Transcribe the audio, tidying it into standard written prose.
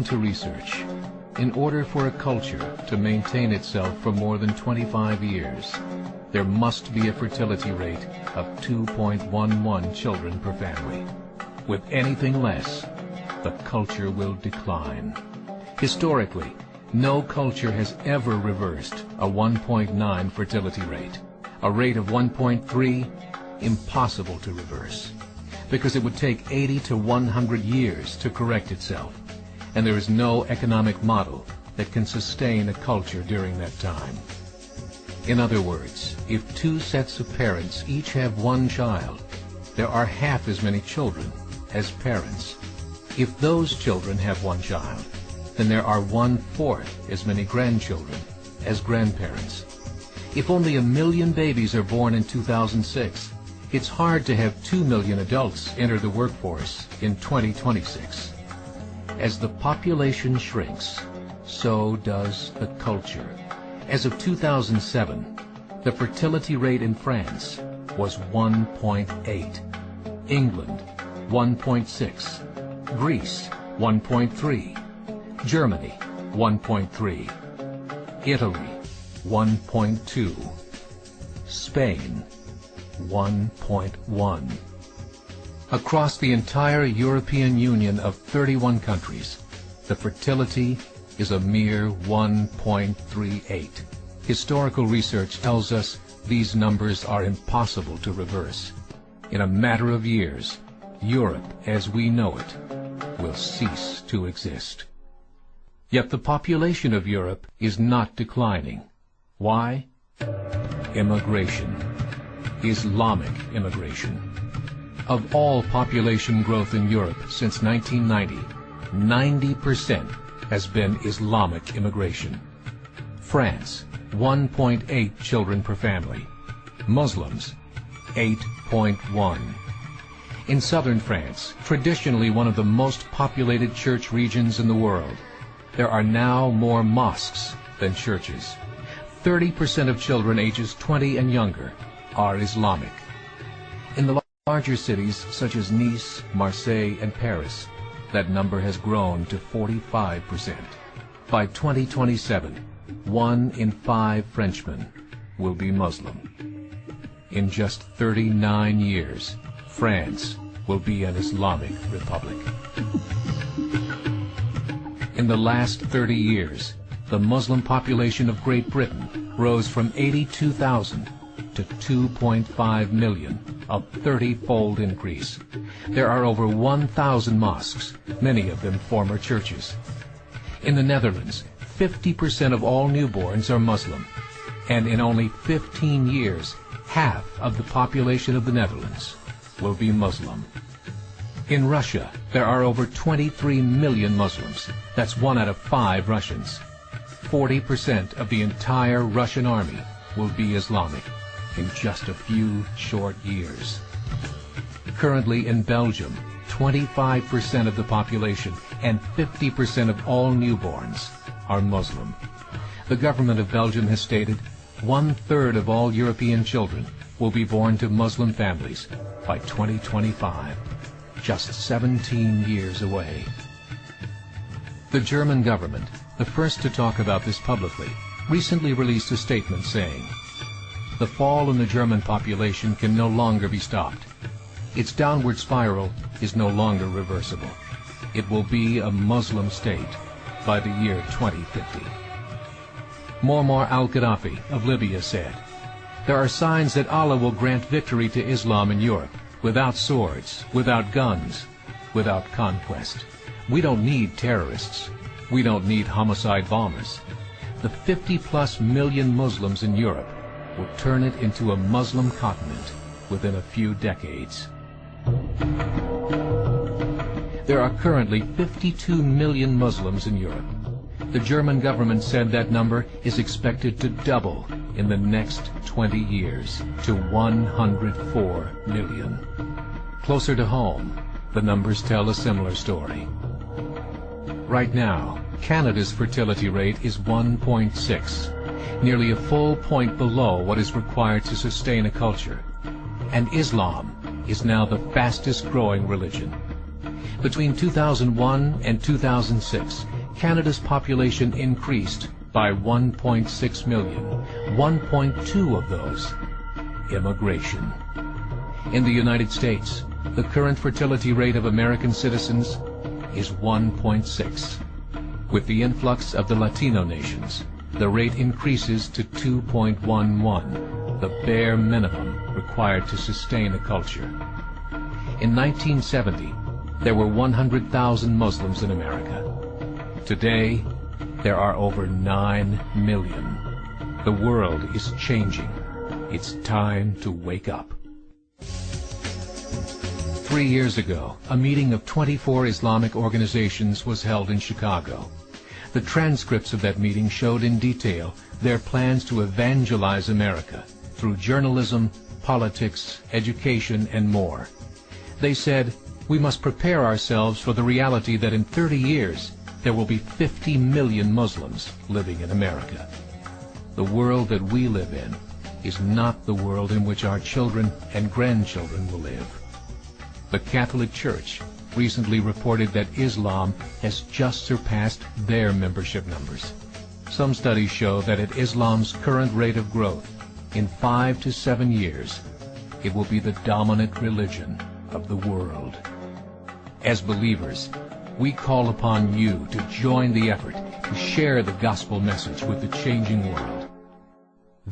to research. In order for a culture to maintain itself for more than 25 years, there must be a fertility rate of 2.11 children per family. With anything less, the culture will decline. Historically, no culture has ever reversed a 1.9 fertility rate. A rate of 1.3, impossible to reverse, because it would take 80 to 100 years to correct itself, and there is no economic model that can sustain a culture during that time. In other words, if two sets of parents each have one child, there are half as many children as parents. If those children have one child, then there are 1/4 as many grandchildren as grandparents. If only 1 million babies are born in 2006, it's hard to have 2 million adults enter the workforce in 2026. As the population shrinks, so does the culture. As of 2007, the fertility rate in France was 1.8, England 1.6, Greece 1.3, Germany 1.3, Italy 1.2, Spain 1.1. Across the entire European Union of 31 countries, the fertility is a mere 1.38. Historical research tells us these numbers are impossible to reverse. In a matter of years, Europe as we know it will cease to exist. Yet the population of Europe is not declining. Why? Immigration. Islamic immigration. Of all population growth in Europe since 1990, 90% has been Islamic immigration. France, 1.8 children per family. Muslims, 8.1. In southern France, traditionally one of the most populated church regions in the world, there are now more mosques than churches. 30% of children ages 20 and younger are Islamic. In the larger cities such as Nice, Marseille, and Paris, that number has grown to 45%. By 2027, 1 in 5 Frenchmen will be Muslim. In just 39 years, France will be an Islamic republic. In the last 30 years, the Muslim population of Great Britain rose from 82,000 to 2.5 million, a 30-fold increase. There are over 1,000 mosques, many of them former churches. In the Netherlands, 50% of all newborns are Muslim, and in only 15 years, half of the population of the Netherlands will be Muslim. In Russia, there are over 23 million Muslims. That's 1 out of 5 Russians. 40% of the entire Russian army will be Islamic in just a few short years. Currently in Belgium, 25% of the population and 50% of all newborns are Muslim. The government of Belgium has stated 1/3 of all European children will be born to Muslim families by 2025, just 17 years away. The German government, the first to talk about this publicly, recently released a statement saying, "The fall in the German population can no longer be stopped. Its downward spiral is no longer reversible. It will be a Muslim state by the year 2050. Muammar al-Gaddafi of Libya said, "There are signs that Allah will grant victory to Islam in Europe, without swords, without guns, without conquest. We don't need terrorists. We don't need homicide bombers. The 50+ million Muslims in Europe will turn it into a Muslim continent within a few decades." There are currently 52 million Muslims in Europe. The German government said that number is expected to double in the next 20 years to 104 million. Closer to home, the numbers tell a similar story. Right now, Canada's fertility rate is 1.6, nearly a full point below what is required to sustain a culture. And Islam is now the fastest growing religion. Between 2001 and 2006, Canada's population increased by 1.6 million, 1.2 of those immigration. In the United States, the current fertility rate of American citizens is 1.6. With the influx of the Latino nations, the rate increases to 2.11, the bare minimum required to sustain a culture. In 1970, there were 100,000 Muslims in America. Today, there are over 9 million. The world is changing. It's time to wake up. 3 years ago, a meeting of 24 Islamic organizations was held in Chicago. The transcripts of that meeting showed in detail their plans to evangelize America through journalism, politics, education, and more. They said, we must prepare ourselves for the reality that in 30 years, there will be 50 million Muslims living in America. The world that we live in is not the world in which our children and grandchildren will live. The Catholic Church recently reported that Islam has just surpassed their membership numbers. Some studies show that at Islam's current rate of growth, in 5 to 7 years, it will be the dominant religion of the world. As believers, we call upon you to join the effort to share the gospel message with the changing world.